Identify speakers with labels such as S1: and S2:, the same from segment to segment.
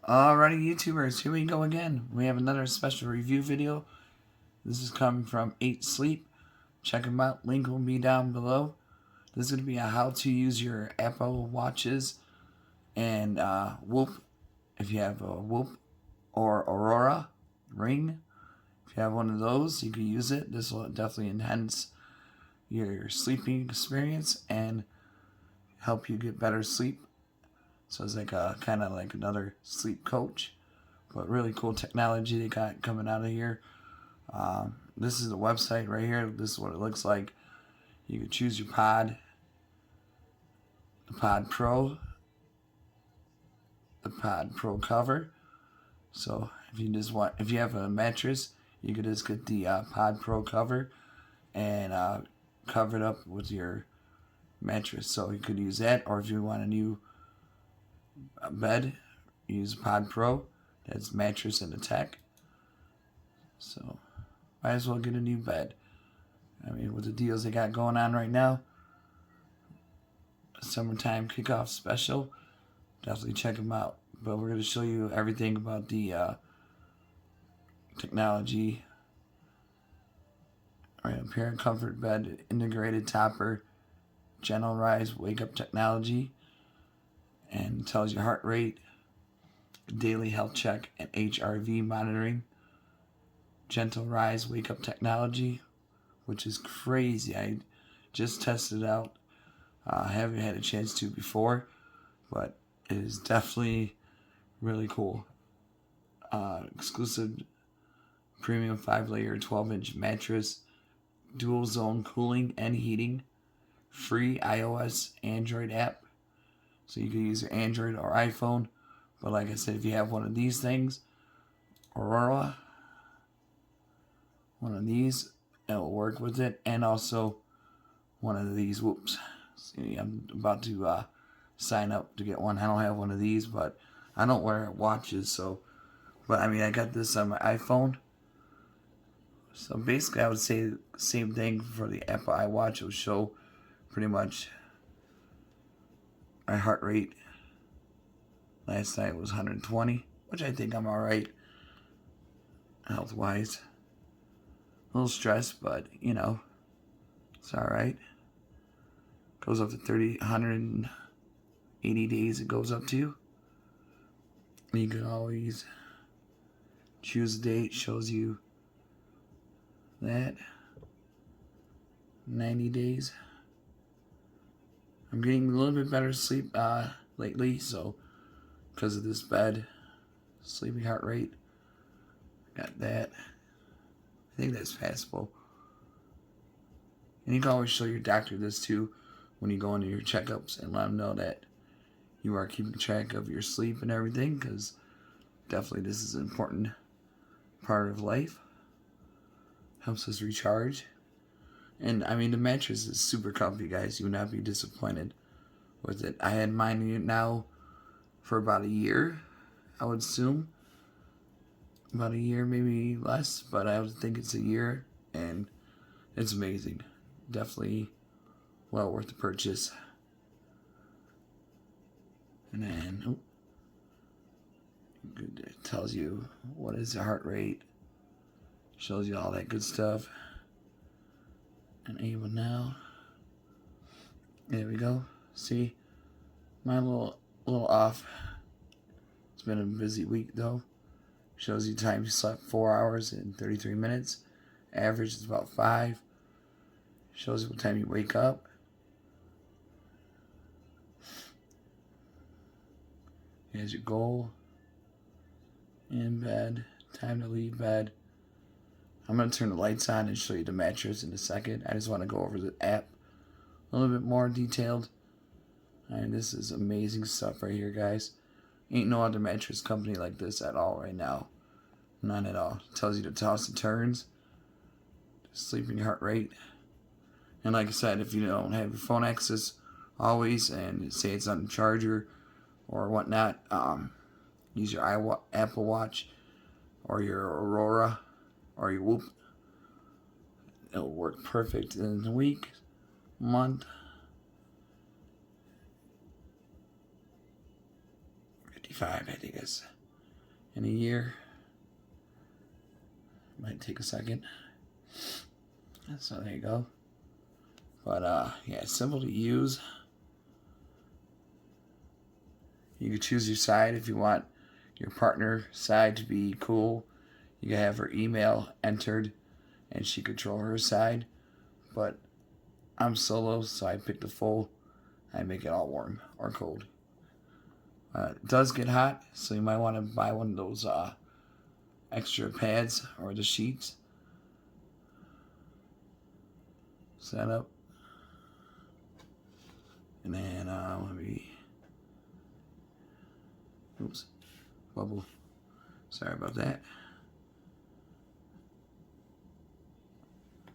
S1: Alrighty, YouTubers, here we go again. We have another special review video. This is coming from 8 Sleep. Check them out. Link will be down below. This is going to be a how to use your Apple Watches and Whoop. If you have a Whoop or Oura ring, if you have one of those, you can use it. This will definitely enhance your sleeping experience and help you get better sleep. So it's like a kind of like another sleep coach, but really cool technology they got coming out of here. This is the website right here. This is what it looks like. You can choose your pod, the Pod Pro, the Pod Pro cover. So if you have a mattress, you could just get the Pod Pro cover and cover it up with your mattress. So you could use that, or if you want a new bed, use Pod Pro. That's mattress and a tech. So might as well get a new bed. I mean, with the deals they got going on right now, summertime kickoff special, definitely check them out. But we're going to show you everything about the technology. Right up here, comfort bed, integrated topper, gentle rise, wake up technology, and tells your heart rate, daily health check, and HRV monitoring. Gentle rise, wake up technology, which is crazy. I just tested it out. I haven't had a chance to before, but it is definitely really cool. Exclusive premium 5-layer 12-inch mattress, dual zone cooling and heating, free iOS Android app. So you can use your Android or iPhone. But like I said, if you have one of these things, Aurora, one of these, it will work with it. And also one of these. Whoops. See, I'm about to sign up to get one. I don't have one of these, but I don't wear watches. So, but I mean, I got this on my iPhone. So basically, I would say the same thing for the Apple iWatch. It will show pretty much my heart rate. Last night was 120, which I think I'm alright health-wise. A little stressed, but you know, it's alright. Goes up to 180 days it goes up to. You can always choose a date, shows you that. 90 days. I'm getting a little bit better sleep lately, so because of this bed, sleeping heart rate, got that. I think that's passable. And you can always show your doctor this too when you go into your checkups and let them know that you are keeping track of your sleep and everything, because definitely this is an important part of life. Helps us recharge. And I mean, the mattress is super comfy, guys. You will not be disappointed with it. I had mine now for about a year, I would assume. About a year, maybe less, but I would think it's a year, and it's amazing. Definitely well worth the purchase. And then it tells you what is the heart rate, shows you all that good stuff. Enable now. There we go. See, my little off. It's been a busy week though. Shows you time you slept 4 hours and 33 minutes. Average is about 5. Shows you what time you wake up. Here's your goal. In bed. Time to leave bed. I'm going to turn the lights on and show you the mattress in a second. I just want to go over the app a little bit more detailed. And this is amazing stuff right here, guys. Ain't no other mattress company like this at all right now. None at all. It tells you to toss and turns, sleeping heart rate. And like I said, if you don't have your phone access always and say it's on the charger or whatnot, use your Apple Watch or your Aurora or your Whoop. It'll work perfect in a week, month. 55, I think it's in a year. Might take a second. So there you go. But yeah, it's simple to use. You can choose your side if you want your partner side to be cool. You can have her email entered and she control her side. But I'm solo, so I pick the full. I make it all warm or cold. It does get hot, so you might want to buy one of those extra pads or the sheets. Set up. And then let me, oops, bubble. Sorry about that.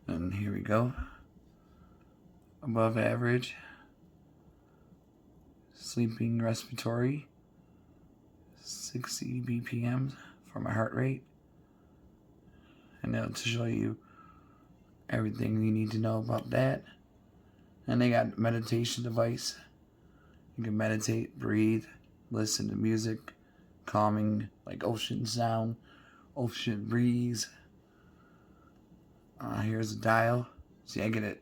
S1: And here we go. Above average. Sleeping respiratory. 60 BPM for my heart rate. And it'll show you everything you need to know about that. And they got meditation device. You can meditate, breathe, listen to music, calming, like ocean sound, ocean breeze. Here's a dial. See, I get it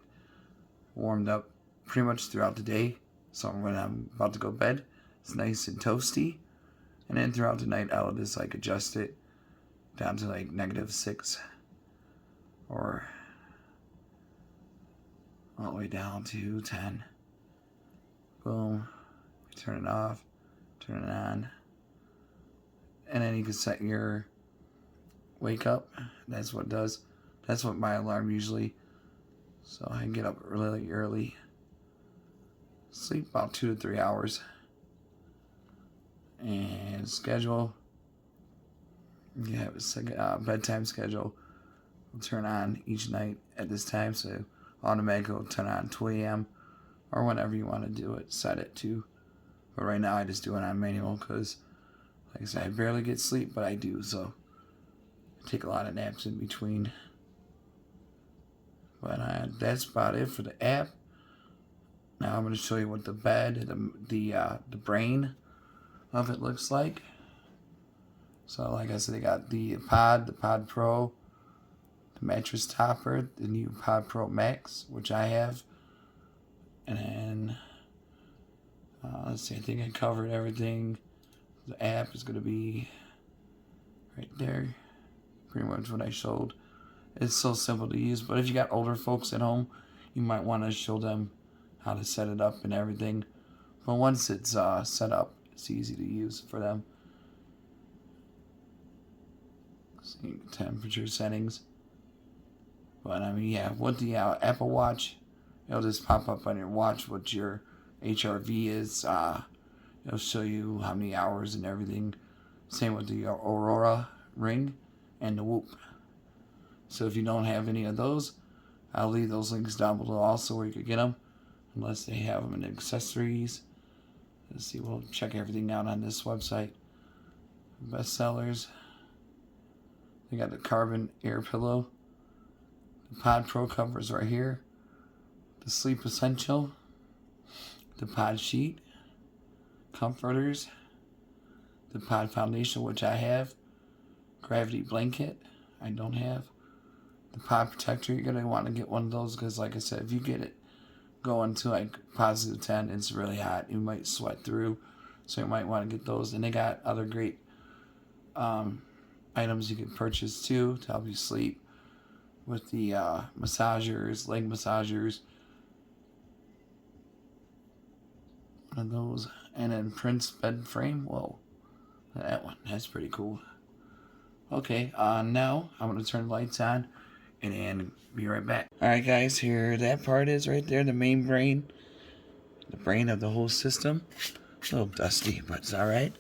S1: warmed up pretty much throughout the day. So when I'm about to go to bed, it's nice and toasty. And then throughout the night, I'll just like adjust it down to like -6 or all the way down to 10. Boom. Turn it off, turn it on. And then you can set your wake up. That's what it does. That's what my alarm usually. So I can get up really early. Sleep about 2 to 3 hours. And schedule. You have a second bedtime schedule. Will turn on each night at this time, so automatically will turn on 2 a.m. or whenever you want to do it. Set it to. But right now I just do it on manual because, like I said, I barely get sleep, but I do. So I take a lot of naps in between. But that's about it for the app. Now I'm going to show you what the bed, the brain of it looks like. So like I said, they got the Pod Pro, the mattress topper, the new Pod Pro Max, which I have. And then, let's see, I think I covered everything. The app is going to be right there. Pretty much what I showed. It's so simple to use, but if you got older folks at home, you might want to show them how to set it up and everything. But once it's set up, it's easy to use for them. See, temperature settings. But I mean, yeah, with the Apple Watch, it'll just pop up on your watch what your HRV is. It'll show you how many hours and everything. Same with the Oura ring and the Whoop. So if you don't have any of those, I'll leave those links down below also where you could get them, unless they have them in accessories. Let's see, we'll check everything out on this website. Bestsellers. They got the carbon air pillow. The Pod Pro covers right here. The Sleep Essential. The Pod Sheet. Comforters. The Pod Foundation, which I have. Gravity Blanket, I don't have. The Pod Protector, you're going to want to get one of those because, like I said, if you get it going to like +10, it's really hot. You might sweat through, so you might want to get those. And they got other great items you can purchase too to help you sleep with the massagers, leg massagers. One of those. And then Prince bed frame. Whoa, that one, that's pretty cool. Okay, now I'm going to turn the lights on and then be right back. Alright guys, here that part is right there, the main brain. The brain of the whole system. A little dusty, but it's alright.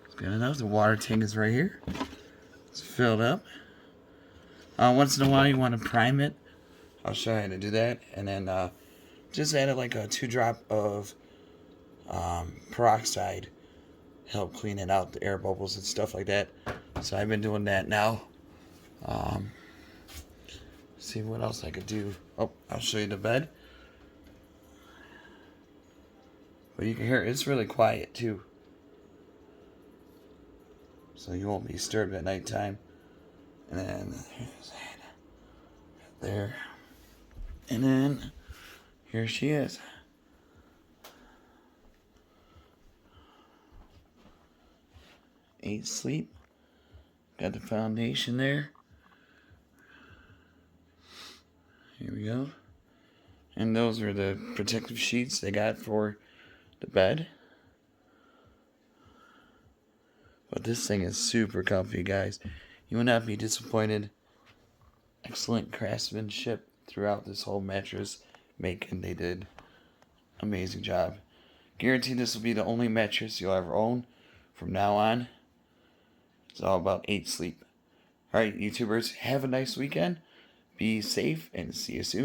S1: It's good enough. The water tank is right here. It's filled up. Once in a while you want to prime it. I'll show you how to do that. And then just add like a 2-drop of peroxide. Help clean it out, the air bubbles and stuff like that. So I've been doing that now. See what else I could do. Oh, I'll show you the bed. But you can hear it's really quiet too. so you won't be disturbed at nighttime. And then here's that there. And then here she is. Eight sleep. Got the foundation there. Here we go. And those are the protective sheets they got for the bed. But this thing is super comfy, guys. You will not be disappointed. Excellent craftsmanship throughout this whole mattress making. They did amazing job. Guaranteed this will be the only mattress you'll ever own from now on. It's all about 8 sleep. Alright, YouTubers, have a nice weekend. Be safe and see you soon.